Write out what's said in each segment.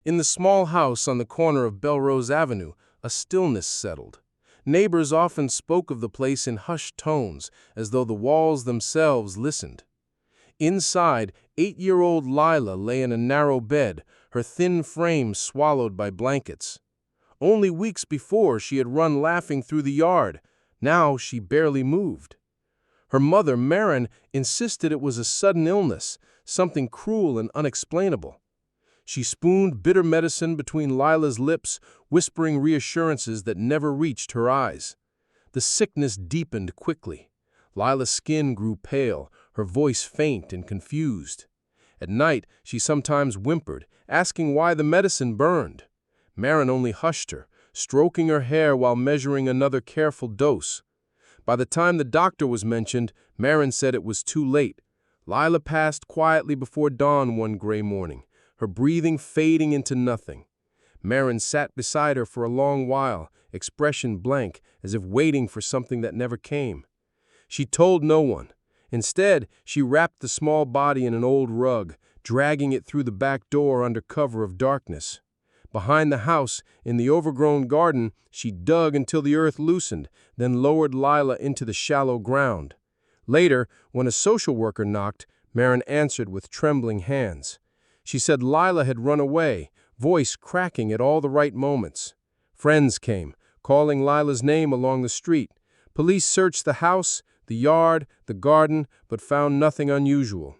In the small house on the corner of Belrose Avenue, a stillness settled. Neighbors often spoke of the place in hushed tones, as though the walls themselves listened. Inside, 8-year-old Lila lay in a narrow bed, her thin frame swallowed by blankets. Only weeks before, she had run laughing through the yard. Now she barely moved. Her mother, Marin, insisted it was a sudden illness, something cruel and unexplainable. She spooned bitter medicine between Lila's lips, whispering reassurances that never reached her eyes. The sickness deepened quickly. Lila's skin grew pale, her voice faint and confused. At night, she sometimes whimpered, asking why the medicine burned. Marin only hushed her, stroking her hair while measuring another careful dose. By the time the doctor was mentioned, Marin said it was too late. Lila passed quietly before dawn one gray morning, her breathing fading into nothing. Marin sat beside her for a long while, expression blank, as if waiting for something that never came. She told no one. Instead, she wrapped the small body in an old rug, dragging it through the back door under cover of darkness. Behind the house, in the overgrown garden, she dug until the earth loosened, then lowered Lila into the shallow ground. Later, when a social worker knocked, Marin answered with trembling hands. She said Lila had run away, voice cracking at all the right moments. Friends came, calling Lila's name along the street. Police searched the house, the yard, the garden, but found nothing unusual.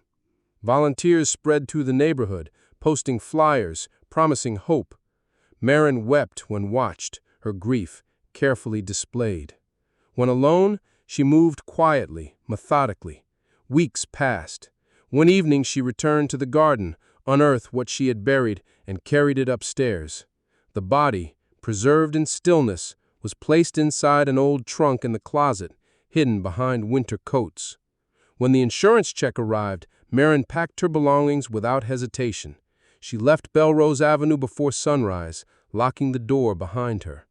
Volunteers spread through the neighborhood, posting flyers, promising hope. Marin wept when watched, her grief carefully displayed. When alone, she moved quietly, methodically. Weeks passed. One evening she returned to the garden, unearthed what she had buried, and carried it upstairs. The body, preserved in stillness, was placed inside an old trunk in the closet, hidden behind winter coats. When the insurance check arrived, Marin packed her belongings without hesitation. She left Belrose Avenue before sunrise, locking the door behind her.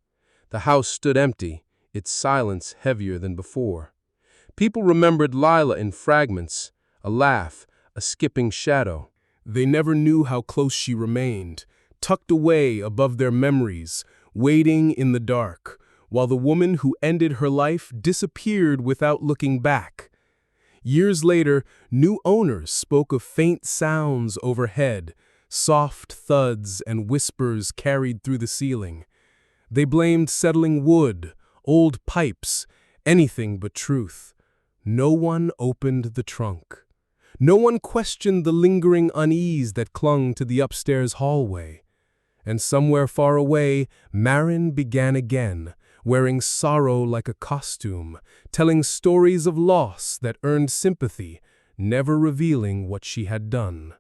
The house stood empty, its silence heavier than before. People remembered Lila in fragments, a laugh, a skipping shadow. They never knew how close she remained, tucked away above their memories, waiting in the dark, while the woman who ended her life disappeared without looking back. Years later, new owners spoke of faint sounds overhead, soft thuds and whispers carried through the ceiling. They blamed settling wood, old pipes, anything but truth. No one opened the trunk. No one questioned the lingering unease that clung to the upstairs hallway. And somewhere far away, Marin began again, wearing sorrow like a costume, telling stories of loss that earned sympathy, never revealing what she had done.